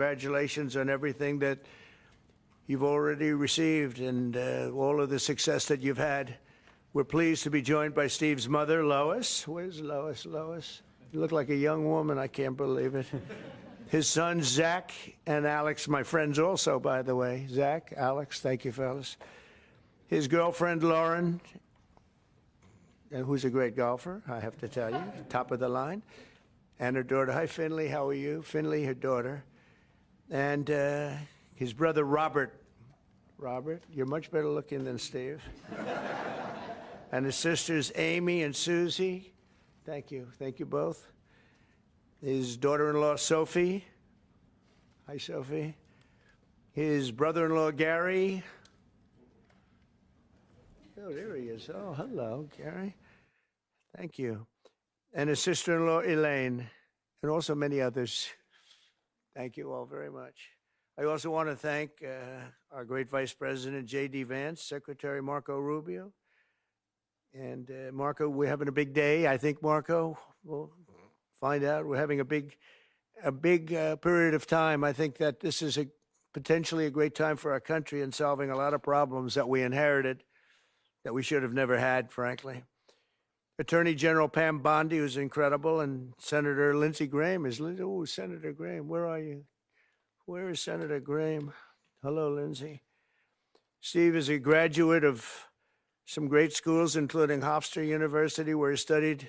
Congratulations on everything that you've already received and all of the success that you've had. We're pleased to be joined by Steve's mother, Lois. Where's Lois? Lois? You look like a young woman. I can't believe it. His sons, Zach and Alex, my friends also, by the way. Zach, Alex, thank you, fellas. His girlfriend, Lauren, who's a great golfer, I have to tell you, top of the line. And her daughter. Hi, Finley. How are you? Finley, her daughter. And his brother, Robert. Robert, you're much better looking than Steve. And his sisters, Amy and Susie. Thank you. Thank you both. His daughter-in-law, Sophie. Hi, Sophie. His brother-in-law, Gary. Oh, there he is. Oh, hello, Gary. Thank you. And his sister-in-law, Elaine, and also many others. Thank you all very much. I also want to thank our great Vice President, J.D. Vance, Secretary Marco Rubio. And Marco, we're having a big day. I think, Marco, we'll find out. We're having a big period of time. I think that this is potentially a great time for our country in solving a lot of problems that we inherited that we should have never had, frankly. Attorney General Pam Bondi, who's incredible, and Senator Lindsey Graham is. Oh, Senator Graham, where are you? Where is Senator Graham? Hello, Lindsey. Steve is a graduate of some great schools, including Hofstra University, where he studied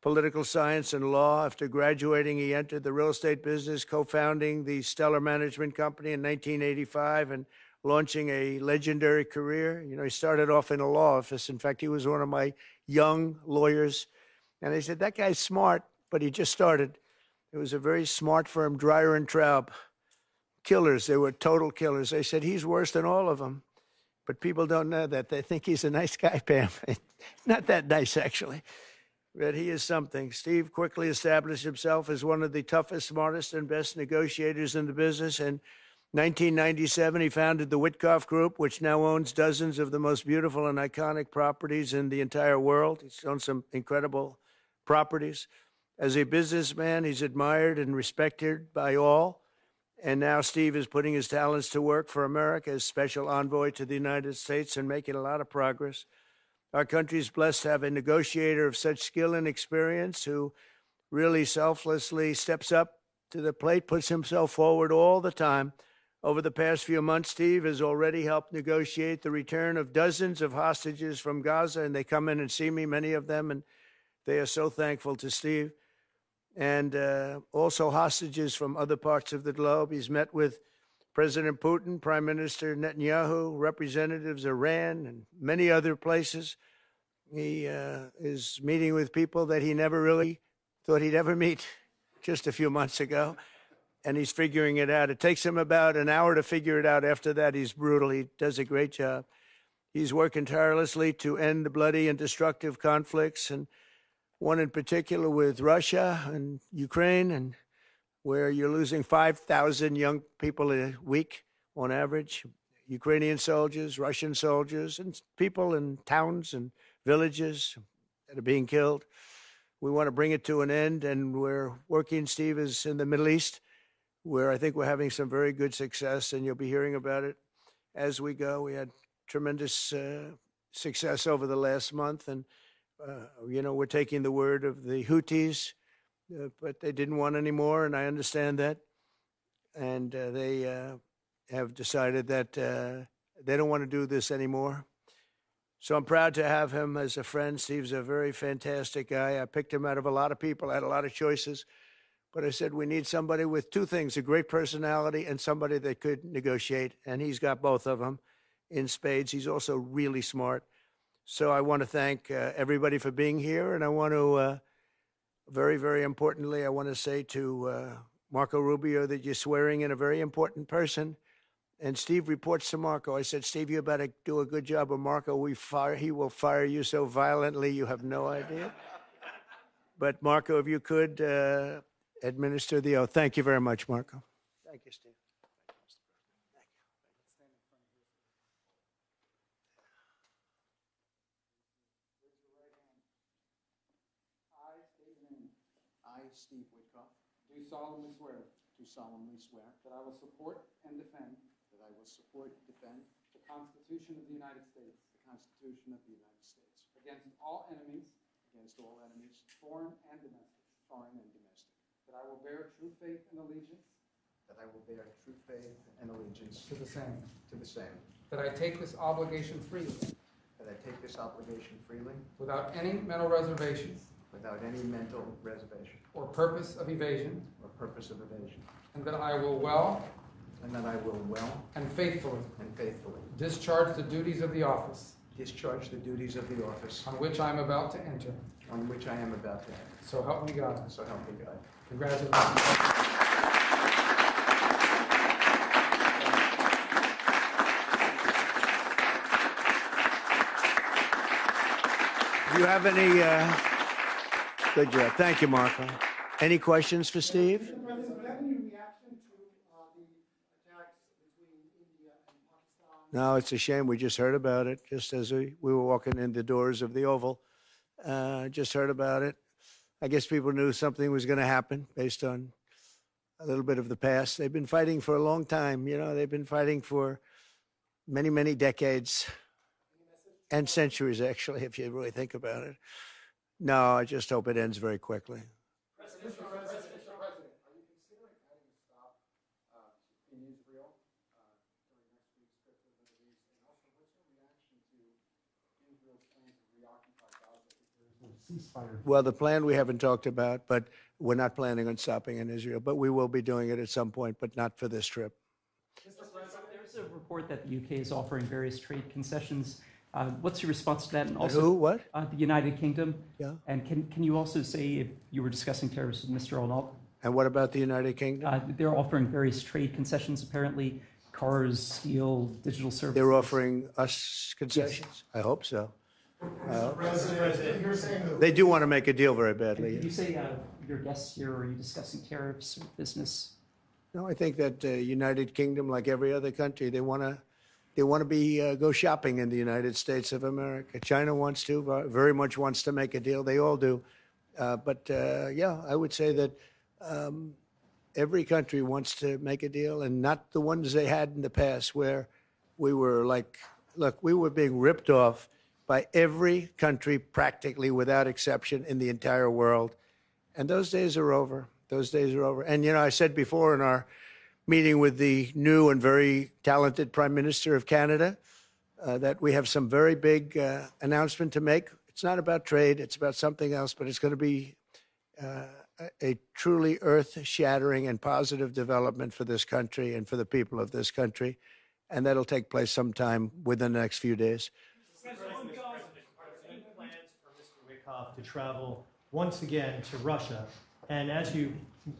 political science and law. After graduating, he entered the real estate business, co-founding the Stellar Management Company in 1985 and launching a legendary career. You know, he started off in a law office. In fact, he was one of my young lawyers. And they said, that guy's smart, but he just started. It was a very smart firm, Dreyer and Traub. Killers. They were total killers. They said, he's worse than all of them. But people don't know that. They think he's a nice guy, Pam. Not that nice, actually. But he is something. Steve quickly established himself as one of the toughest, smartest, and best negotiators in the business. In 1997, he founded the Witkoff Group, which now owns dozens of the most beautiful and iconic properties in the entire world. He's owned some incredible properties. As a businessman, he's admired and respected by all. And now Steve is putting his talents to work for America as special envoy to the United States and making a lot of progress. Our country is blessed to have a negotiator of such skill and experience who really selflessly steps up to the plate, puts himself forward all the time. Over the past few months, Steve has already helped negotiate the return of dozens of hostages from Gaza, and they come in and see me, many of them, and they are so thankful to Steve. And also hostages from other parts of the globe. He's met with President Putin, Prime Minister Netanyahu, representatives of Iran, and many other places. He is meeting with people that he never really thought he'd ever meet just a few months ago. And he's figuring it out. It takes him about an hour to figure it out. After that, he's brutal. He does a great job. He's working tirelessly to end the bloody and destructive conflicts, and one in particular with Russia and Ukraine, and where you're losing 5,000 young people a week on average, Ukrainian soldiers, Russian soldiers, and people in towns and villages that are being killed. We want to bring it to an end, and we're working. Steve is in the Middle East, where I think we're having some very good success, and you'll be hearing about it as we go. We had tremendous success over the last month, and we're taking the word of the Houthis, but they didn't want any more, and I understand that. And they have decided that they don't want to do this anymore. So I'm proud to have him as a friend. Steve's a very fantastic guy. I picked him out of a lot of people. I had a lot of choices. But I said, we need somebody with two things, a great personality and somebody that could negotiate. And he's got both of them in spades. He's also really smart. So I want to thank everybody for being here. And I want to, very, very importantly, I want to say to Marco Rubio that you're swearing in a very important person. And Steve reports to Marco. I said, Steve, you better do a good job with Marco. He will fire you so violently, you have no idea. But Marco, if you could administer the oath. Thank you very much, Marco. Thank you, Steve. I, Steve Witkoff, do solemnly swear do solemnly swear that I will support and defend that I will support and defend the Constitution of the United States the Constitution of the United States against all enemies, against all enemies, foreign and domestic, foreign and domestic, that I will bear true faith and allegiance that I will bear true faith and allegiance to the same, to the same, that I take this obligation freely that I take this obligation freely without any mental reservation without any mental reservation or purpose of evasion, or purpose of evasion, and that I will well and that I will well and faithfully and faithfully discharge the duties of the office discharge the duties of the office on which I am about to enter. on which I am about to enter. So help me God. So help me God. Congratulations. Do you have any? Good job. Thank you, Marco. Any questions for Steve? Mr. President, do you have any reaction to the attacks between India and Pakistan? No, it's a shame. We just heard about it just as we were walking in the doors of the Oval. Just heard about it. I guess people knew something was going to happen based on a little bit of the past. They've been fighting for a long time. You know, they've been fighting for many, many decades and centuries, actually, if you really think about it. No, I just hope it ends very quickly. Mr. President, are you considering adding a stop in Israel during next week's trip to the Middle East? And also, what's your reaction to Israel's plans to reoccupy Gaza if there is no ceasefire? Well, the plan we haven't talked about, but we're not planning on stopping in Israel. But we will be doing it at some point, but not for this trip. Mr. President, there's a report that the UK is offering various trade concessions. What's your response to that? And also, Who? What? The United Kingdom. Yeah. And can you also say if you were discussing tariffs with Mr. Arnold? And what about the United Kingdom? They're offering various trade concessions, apparently, cars, steel, digital services. They're offering us concessions? Yes. I hope so. President, you're saying that They do want to make a deal very badly. Did you say your guests here, are you discussing tariffs or business? No, I think that United Kingdom, like every other country, they want to be go shopping in the United States of America. China wants to, very much wants to make a deal. They all do. But yeah, I would say that every country wants to make a deal, and not the ones they had in the past where we were like, look, we were being ripped off by every country practically without exception in the entire world. And those days are over. Those days are over. And, you know, I said before in our meeting with the new and very talented Prime Minister of Canada that we have some very big announcement to make. It's not about trade. It's about something else, but it's going to be a truly earth-shattering and positive development for this country and for the people of this country. And that'll take place sometime within the next few days. President, plans for Mr. Wickoff to travel once again to Russia. And as you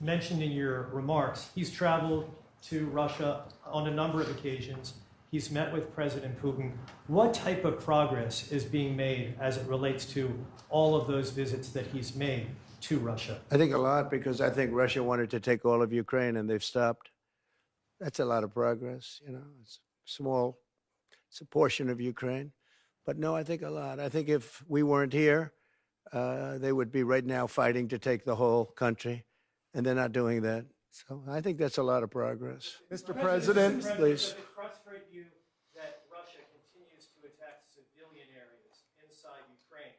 mentioned in your remarks, he's traveled to Russia on a number of occasions. He's met with President Putin. What type of progress is being made as it relates to all of those visits that he's made to Russia? I think a lot, because I think Russia wanted to take all of Ukraine and they've stopped. That's a lot of progress. You know, it's small. It's a portion of Ukraine. But no, I think a lot. I think if we weren't here, they would be right now fighting to take the whole country, and they're not doing that. So I think that's a lot of progress. Mr. President, please. Does it frustrate you that Russia continues to attack civilian areas inside Ukraine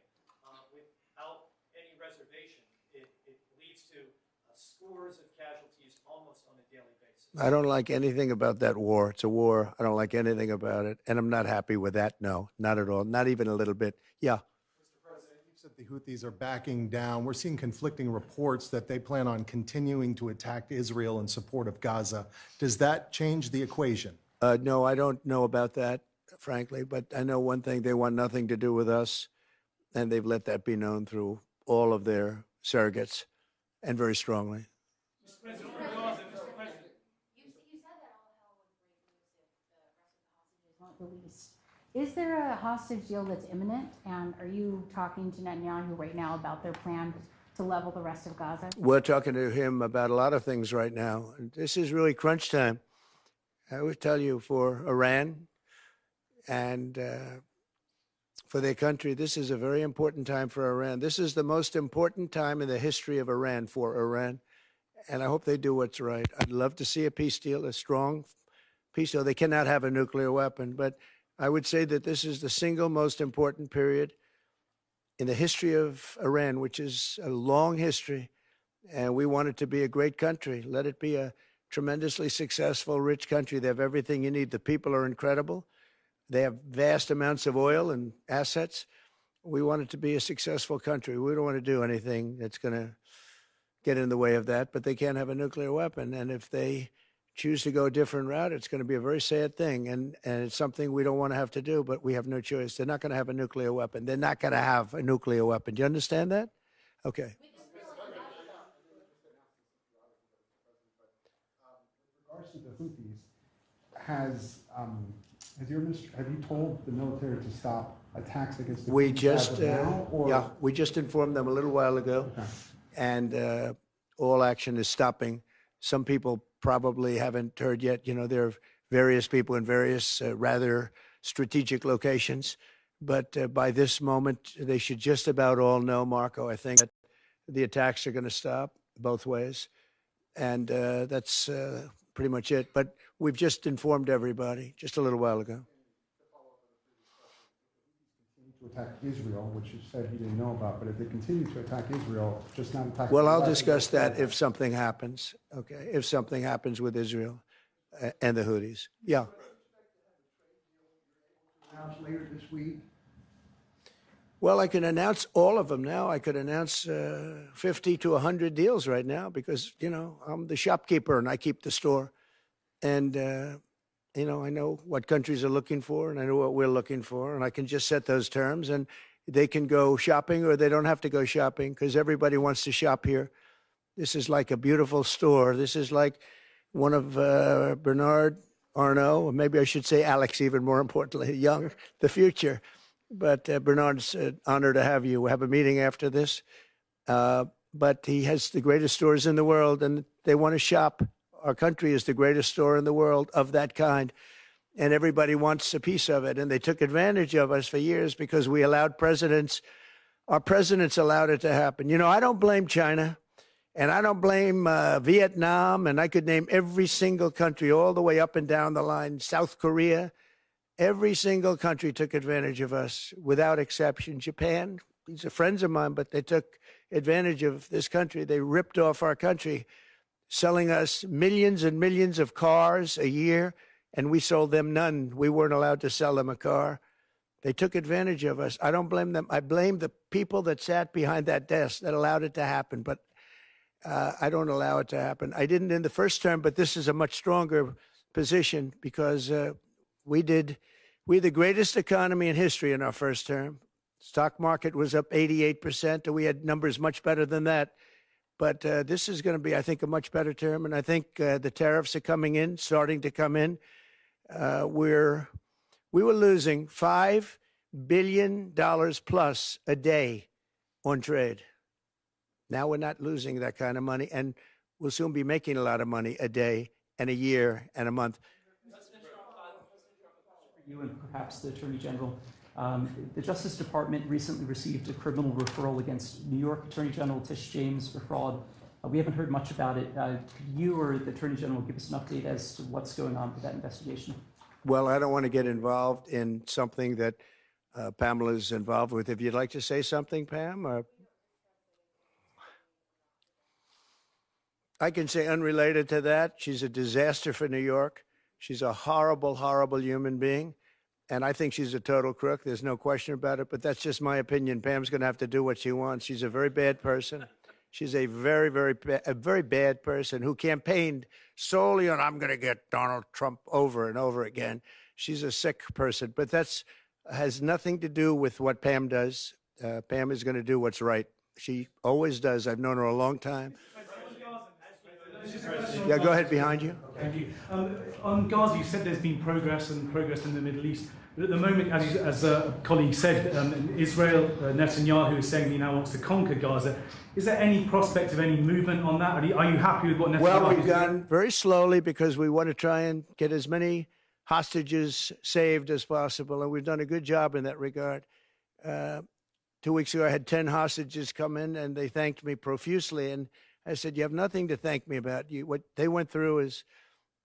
without any reservation? It leads to scores of casualties almost on a daily basis. I don't like anything about that war. It's a war. I don't like anything about it. And I'm not happy with that. No, not at all. Not even a little bit. Yeah. Mr. President, you said the Houthis are backing down. We're seeing conflicting reports that they plan on continuing to attack Israel in support of Gaza. Does that change the equation? No, I don't know about that, frankly. But I know one thing. They want nothing to do with us. And they've let that be known through all of their surrogates, and very strongly. Mr. President, You said that all hell would break loose if the rest of the hostages weren't released. Is there a hostage deal that's imminent? And are you talking to Netanyahu right now about their plan to level the rest of Gaza? We're talking to him about a lot of things right now. This is really crunch time. I would tell you, for Iran and for their country, this is a very important time for Iran. This is the most important time in the history of Iran for Iran. and I hope they do what's right. I'd love to see a peace deal, a strong peace deal. They cannot have a nuclear weapon, but I would say that this is the single most important period in the history of Iran, which is a long history, and we want it to be a great country. Let it be a tremendously successful, rich country. They have everything you need. The people are incredible. They have vast amounts of oil and assets. We want it to be a successful country. We don't want to do anything that's going to get in the way of that, but they can't have a nuclear weapon. And if they choose to go a different route, it's going to be a very sad thing. And it's something we don't want to have to do, but we have no choice. They're not going to have a nuclear weapon. They're not going to have a nuclear weapon. Do you understand that? Okay. With regards to the Houthis, have you told the military to stop attacks against the We Houthis just, as of now, or? yeah, we just informed them a little while ago, Okay. and all action is stopping. Some people probably haven't heard yet. You know, there are various people in various rather strategic locations, but by this moment, they should just about all know, Marco, I think, that the attacks are going to stop both ways, and that's pretty much it. But we've just informed everybody just a little while ago. To attack Israel, which you said he didn't know about, but if they continue to attack Israel, just not attack. Well, I'll Iraq, discuss that if something happens. Okay, if something happens with Israel and the Houthis. Yeah. Announce later this week. Well, I can announce all of them now. I could announce 50 to 100 deals right now because, you know, I'm the shopkeeper and I keep the store. And, you know, I know what countries are looking for and I know what we're looking for. And I can just set those terms and they can go shopping or they don't have to go shopping because everybody wants to shop here. This is like a beautiful store. This is like one of Bernard Arnault, or maybe I should say Alex, even more importantly, Young, the future. But Bernard's an honor to have you. We'll have a meeting after this. But he has the greatest stores in the world, and they want to shop. Our country is the greatest store in the world of that kind, and everybody wants a piece of it. And they took advantage of us for years because we allowed our presidents allowed it to happen. You know, I don't blame China, and I don't blame Vietnam, and I could name every single country all the way up and down the line, South Korea. Every single country took advantage of us without exception. Japan, these are friends of mine, but they took advantage of this country. They ripped off our country, selling us millions and millions of cars a year, and we sold them none. We weren't allowed to sell them a car. They took advantage of us. I don't blame them. I blame the people that sat behind that desk that allowed it to happen, but I don't allow it to happen. I didn't in the first term, but this is a much stronger position because we're the greatest economy in history in our first term. Stock market was up 88%, and we had numbers much better than that. But this is going to be, I think, a much better term, and I think the tariffs are starting to come in. We were losing $5 billion plus a day on trade. Now we're not losing that kind of money, and we'll soon be making a lot of money a day and a year and a month. You and perhaps the Attorney General. The Justice Department recently received a criminal referral against New York Attorney General Tish James for fraud. We haven't heard much about it. Could you or the Attorney General give us an update as to what's going on with that investigation? Well, I don't want to get involved in something that Pamela's involved with. If you'd like to say something, Pam, or I can say unrelated to that. She's a disaster for New York. She's a horrible, horrible human being. And I think she's a total crook. There's no question about it. But that's just my opinion. Pam's going to have to do what she wants. She's a very bad person. She's a very, very bad person who campaigned solely on, I'm going to get Donald Trump over and over again. She's a sick person. But that's has nothing to do with what Pam does. Pam is going to do what's right. She always does. I've known her a long time. Yeah, go ahead, behind you. Thank you. On Gaza, you said there's been progress in the Middle East. But at the moment, as a colleague said, Israel, Netanyahu is saying he now wants to conquer Gaza. Is there any prospect of any movement on that? Are you happy with what Netanyahu is doing? Well, we've gone very slowly because we want to try and get as many hostages saved as possible, and we've done a good job in that regard. 2 weeks ago, I had 10 hostages come in, and they thanked me profusely, and I said, you have nothing to thank me about. What they went through is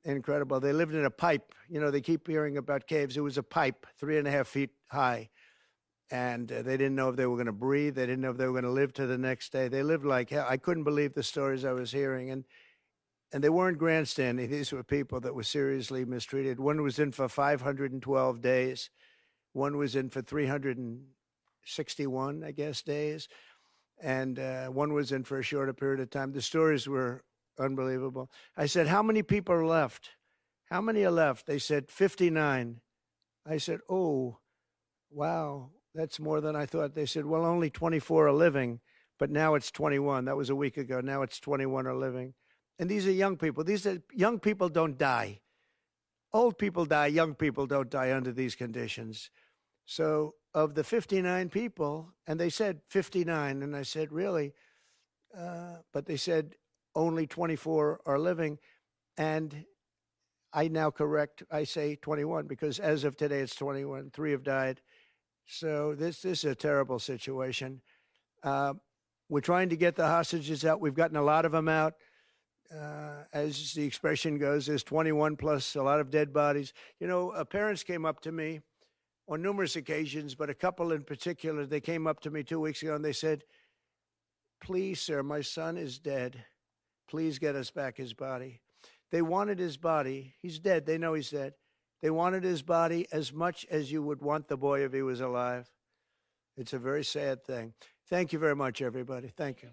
incredible. They lived in a pipe. You know, they keep hearing about caves. It was a pipe, 3.5 feet high. And they didn't know if they were going to breathe. They didn't know if they were going to live to the next day. They lived like hell. I couldn't believe the stories I was hearing. And they weren't grandstanding. These were people that were seriously mistreated. One was in for 512 days. One was in for 361, I guess, days. And one was in for a shorter period of time. The stories were unbelievable. I said, how many people are left? How many are left? They said, 59. I said, oh, wow, that's more than I thought. They said, well, only 24 are living, but now it's 21. That was a week ago. Now it's 21 are living. And these are young people. These are young people don't die. Old people die. Young people don't die under these conditions. So of the 59 people, and they said 59, and I said, really? But they said only 24 are living. And I now correct, I say 21, because as of today, it's 21. 3 have died. So this is a terrible situation. We're trying to get the hostages out. We've gotten a lot of them out. As the expression goes, there's 21 plus a lot of dead bodies. You know, parents came up to me on numerous occasions, but a couple in particular, they came up to me 2 weeks ago and they said, please, sir, my son is dead. Please get us back his body. They wanted his body. He's dead. They know he's dead. They wanted his body as much as you would want the boy if he was alive. It's a very sad thing. Thank you very much, everybody. Thank you.